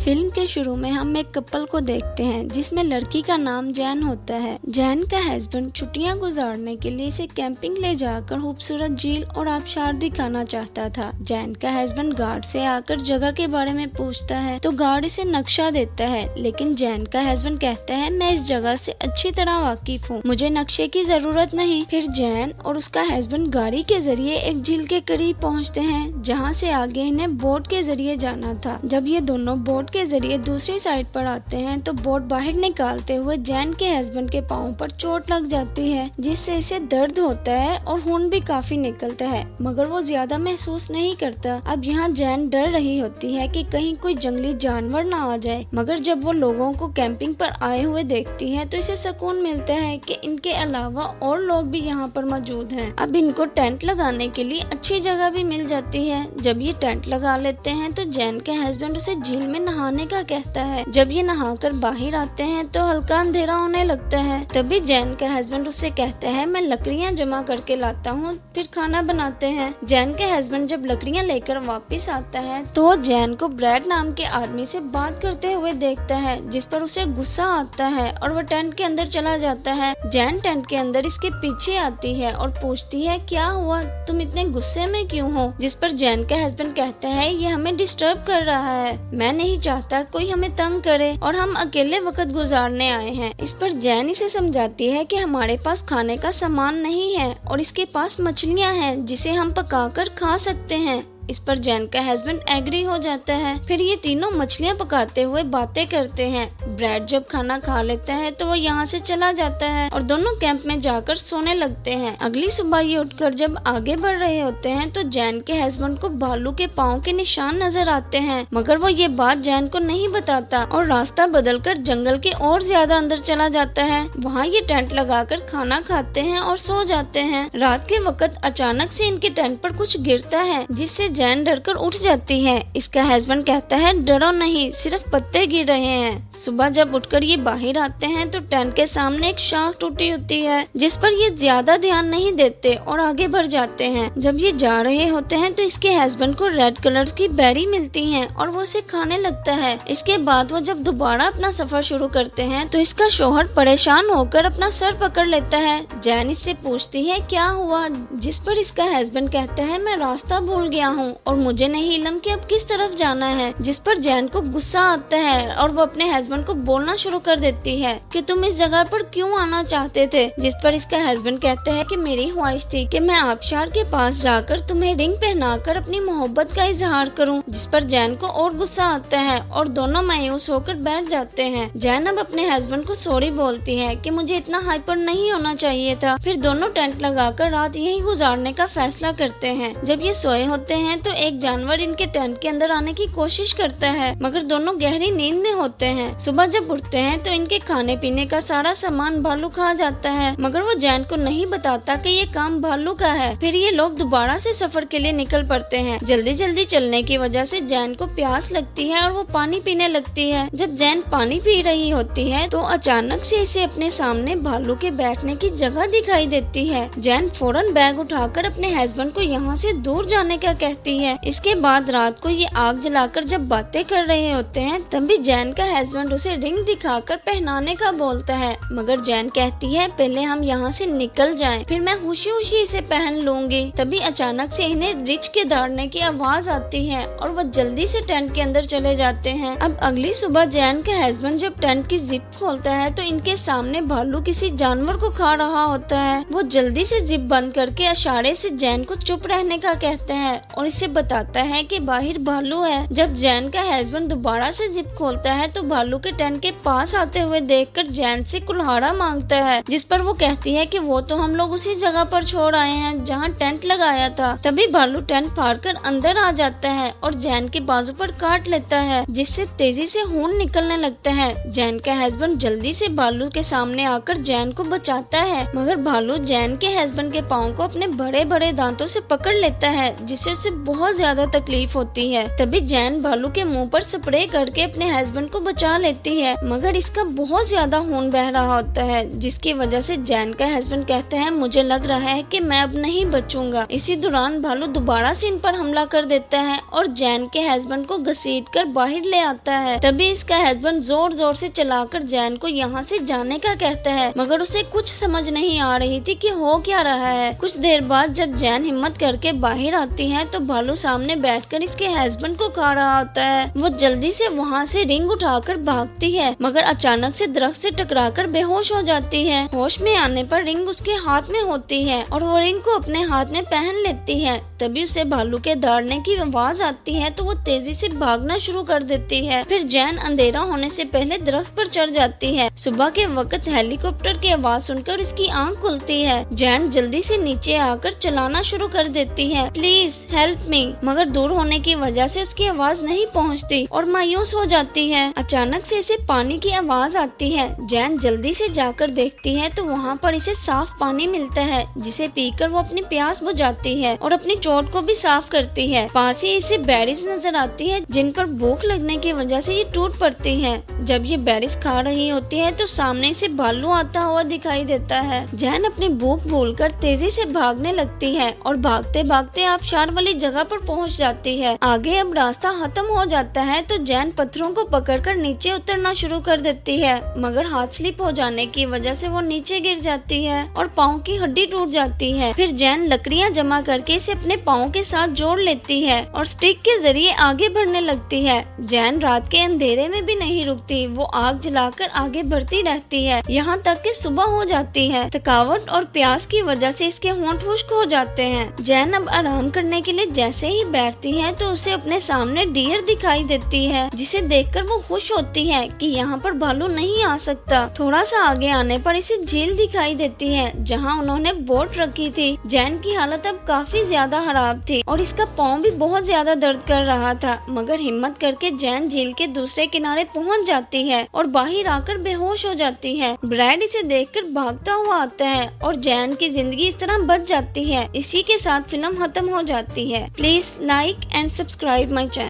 Film के शुरू में हम एक कपल को देखते हैं जिसमें लड़की का नाम जैन होता है। जैन का हस्बैंड छुट्टियां गुजारने के लिए इसे कैंपिंग ले जाकर खूबसूरत झील और आबशार दिखाना चाहता था। जैन का हस्बैंड गार्ड से आकर जगह के बारे में पूछता है तो गार्ड इसे नक्शा देता है, लेकिन जैन का हस्बैंड कहता है मैं इस जगह से अच्छी तरह वाकिफ हूँ, मुझे नक्शे की जरूरत नहीं। फिर जैन और उसका हस्बैंड गाड़ी के जरिए एक झील के करीब पहुँचते हैं जहाँ से आगे इन्हें बोट के जरिए जाना था। जब ये दोनों बोट के जरिए दूसरी साइड पर आते हैं तो बोट बाहर निकालते हुए जैन के हस्बैंड के पाँव पर चोट लग जाती है, जिससे इसे दर्द होता है और खून भी काफी निकलता है, मगर वो ज्यादा महसूस नहीं करता। अब यहाँ जैन डर रही होती है कि कहीं कोई जंगली जानवर ना आ जाए, मगर जब वो लोगों को कैंपिंग पर आए हुए देखती है तो इसे सुकून मिलता है कि इनके अलावा और लोग भी यहाँ पर मौजूद हैं। अब इनको टेंट लगाने के लिए अच्छी जगह भी मिल जाती है। जब ये टेंट लगा लेते हैं तो जैन के हस्बैंड उसे झील में नहाने का कहता है। जब ये नहाकर बाहर आते हैं तो हल्का अंधेरा होने लगता है। तभी जैन का हस्बैंड उससे कहता है मैं लकड़ियाँ जमा करके लाता हूँ, फिर खाना बनाते हैं। जैन के हस्बैंड जब लकड़ियाँ लेकर वापस आता है तो जैन को ब्रैड नाम के आदमी से बात करते हुए देखता है, जिस पर उसे गुस्सा आता है और वह टेंट के अंदर चला जाता है। जैन टेंट के अंदर इसके पीछे आती है और पूछती है क्या हुआ, तुम इतने गुस्से में क्यों हो? जिस पर जैन का हस्बैंड कहता है ये हमें डिस्टर्ब कर रहा है, मैं नहीं चाहता कोई हमें तंग करे और हम अकेले वक्त गुजारने आए हैं। इस पर जैन इसे समझाती है कि हमारे पास खाने का सामान नहीं है और इसके पास मछलियाँ हैं जिसे हम पकाकर खा सकते हैं। इस पर जैन का हस्बैंड एग्री हो जाता है। फिर ये तीनों मछलियाँ पकाते हुए बातें करते हैं। ब्रैड जब खाना खा लेता है तो वो यहाँ से चला जाता है और दोनों कैंप में जाकर सोने लगते हैं। अगली सुबह ये उठकर जब आगे बढ़ रहे होते हैं तो जैन के हस्बैंड को भालू के पाँव के निशान नजर आते हैं, मगर वो ये बात जैन को नहीं बताता और रास्ता बदलकर जंगल के और ज्यादा अंदर चला जाता है। वहाँ ये टेंट लगाकर खाना खाते हैं और सो जाते हैं। रात के वक्त अचानक से इनके टेंट पर कुछ गिरता है, जिससे जैन डरकर उठ जाती है। इसका हस्बैंड कहता है डरो नहीं, सिर्फ पत्ते गिर रहे हैं। सुबह जब उठकर ये बाहर आते हैं तो टेंट के सामने एक शाख टूटी होती है, जिस पर ये ज्यादा ध्यान नहीं देते और आगे बढ़ जाते हैं। जब ये जा रहे होते हैं तो इसके हस्बैंड को रेड कलर की बेरी मिलती है और वो उसे खाने लगता है। इसके बाद वो जब दोबारा अपना सफर शुरू करते हैं तो इसका शौहर परेशान होकर अपना सर पकड़ लेता है। जैन इससे पूछती है क्या हुआ, जिस पर इसका हस्बैंड कहता है मैं रास्ता भूल गया हूँ और मुझे नहीं इल्म कि अब किस तरफ जाना है। जिस पर जैन को गुस्सा आता है और वो अपने हस्बैंड को बोलना शुरू कर देती है कि तुम इस जगह पर क्यों आना चाहते थे। जिस पर इसका हस्बैंड कहता है कि मेरी ख्वाहिश थी कि मैं आबशार के पास जाकर तुम्हें रिंग पहनाकर अपनी मोहब्बत का इजहार करूं। जिस पर जैन को और गुस्सा आता है और दोनों मायूस होकर बैठ जाते हैं। जैन अब अपने हस्बैंड को सॉरी बोलती है कि मुझे इतना हाइपर नहीं होना चाहिए था। फिर दोनों टेंट लगाकर रात यहीं गुजारने का फैसला करते हैं। जब ये सोए होते हैं तो एक जानवर इनके टेंट के अंदर आने की कोशिश करता है, मगर दोनों गहरी नींद में होते हैं। सुबह जब उठते हैं तो इनके खाने पीने का सारा सामान भालू खा जाता है, मगर वो जैन को नहीं बताता कि ये काम भालू का है। फिर ये लोग दोबारा से सफर के लिए निकल पड़ते हैं। जल्दी जल्दी चलने की वजह से जैन को प्यास लगती है और वो पानी पीने लगती है। जब जैन पानी पी रही होती है तो अचानक से इसे अपने सामने भालू के बैठने की जगह दिखाई देती है। जैन फौरन बैग उठाकर अपने हस्बैंड को यहाँ से दूर जाने का कहती है। इसके बाद रात को ये आग जलाकर जब बातें कर रहे होते हैं तभी जैन का हस्बैंड उसे रिंग दिखाकर पहनाने का बोलता है, मगर जैन कहती है पहले हम यहाँ से निकल जाएं, फिर मैं खुशी खुशी इसे पहन लूंगी। तभी अचानक से इन्हें रिच के दौड़ने की आवाज आती है और वो जल्दी से टेंट के अंदर चले जाते हैं। अब अगली सुबह जैन का हस्बैंड जब टेंट की जिप खोलता है तो इनके सामने भालू किसी जानवर को खा रहा होता है। वो जल्दी से जिप बंद करके इशारे से जैन को चुप रहने का कहता है और इसे बताता है कि बाहर भालू है। जब जैन का हस्बैंड दोबारा से जिप खोलता है तो भालू के टेंट के पास आते हुए देखकर जैन से कुल्हाड़ा मांगता है, जिस पर वो कहती है कि वो तो हम लोग उसी जगह पर छोड़ आए हैं जहाँ टेंट लगाया था। तभी भालू टेंट फाड़कर अंदर आ जाता है और जैन के बाजू पर काट लेता है, जिससे तेजी से खून निकलने लगता है। जैन का हस्बैंड जल्दी से भालू के सामने आकर जैन को बचाता है, मगर भालू जैन के हस्बैंड के पाँव को अपने बड़े बड़े दांतों से पकड़ लेता है, जिससे उसे बहुत ज्यादा तकलीफ होती है। तभी जैन भालू के मुंह पर स्प्रे करके अपने हस्बैंड को बचा लेती है, मगर इसका बहुत ज्यादा खून बह रहा होता है, जिसकी वजह से जैन का हस्बैंड कहते हैं मुझे लग रहा है कि मैं अब नहीं बचूंगा। इसी दौरान भालू दोबारा से इन पर हमला कर देता है और जैन के हस्बैंड को घसीट कर बाहर ले आता है। तभी इसका हस्बैंड जोर जोर से चलाकर जैन को यहाँ से जाने का कहता है, मगर उसे कुछ समझ नहीं आ रही थी कि हो क्या रहा है। कुछ देर बाद जब जैन हिम्मत करके बाहर आती है तो भालू सामने बैठकर इसके हस्बैंड को खा रहा होता है। वो जल्दी से वहाँ से रिंग उठाकर भागती है, मगर अचानक से दरख्त से टकराकर बेहोश हो जाती है। होश में आने पर रिंग उसके हाथ में होती है और वो रिंग को अपने हाथ में पहन लेती है। तभी उसे भालू के दौड़ने की आवाज आती है तो वो तेजी से भागना शुरू कर देती है। फिर जैन अंधेरा होने से पहले दरख्त पर चढ़ जाती है। सुबह के वक्त हेलीकॉप्टर की आवाज सुनकर उसकी आंख खुलती है। जैन जल्दी से नीचे आकर चलाना शुरू कर देती है, प्लीज हेल्प मी, मगर दूर होने की वजह से उसकी आवाज नहीं पहुंचती और मायूस हो जाती है। अचानक से इसे पानी की आवाज आती है। जैन जल्दी से जाकर देखती है तो वहाँ पर इसे साफ पानी मिलता है, जिसे पीकर वो अपनी प्यास बुझाती है और अपनी चोट को भी साफ करती है। पास ही इसे बेरीज नजर आती है, जिन पर भूख लगने की वजह से ये टूट पड़ती है। जब ये बेरीज खा रही होती है तो सामने से भालू आता हुआ दिखाई देता है। जैन अपनी भूख भूलकर तेजी से भागने लगती है और भागते भागते आबशार वाली जगह पर पहुंच जाती है। आगे अब रास्ता खत्म हो जाता है तो जैन पत्थरों को पकड़कर नीचे उतरना शुरू कर देती है, मगर हाथ स्लिप हो जाने की वजह से वो नीचे गिर जाती है और पाँव की हड्डी टूट जाती है। फिर जैन लकड़ियां जमा करके इसे अपने पाँव के साथ जोड़ लेती है और स्टिक के जरिए आगे बढ़ने लगती है। जैन रात के अंधेरे में भी नहीं रुकती, वो आग जलाकर आगे बढ़ती रहती है, यहाँ तक कि सुबह हो जाती है। थकावट और प्यास की वजह से इसके होंठ खुश्क हो जाते हैं। जैन अब आराम करने के लिए जैसे ही बैठती है तो उसे अपने सामने डियर दिखाई देती है, जिसे देखकर वो खुश होती है कि यहाँ पर भालू नहीं आ सकता। थोड़ा सा आगे आने पर इसे झील दिखाई देती है, जहाँ उन्होंने बोट रखी थी। जैन की हालत अब काफी ज्यादा खराब थी और इसका पाँव भी बहुत ज्यादा दर्द कर रहा था, मगर हिम्मत करके जैन झील के दूसरे किनारे पहुँच जाती है और बाहर आकर बेहोश हो जाती है। ब्रैड इसे देखकर भागता हुआ आता है और जैन की जिंदगी इस तरह बच जाती है। इसी के साथ फिल्म खत्म हो जाती है। Please like and subscribe my channel.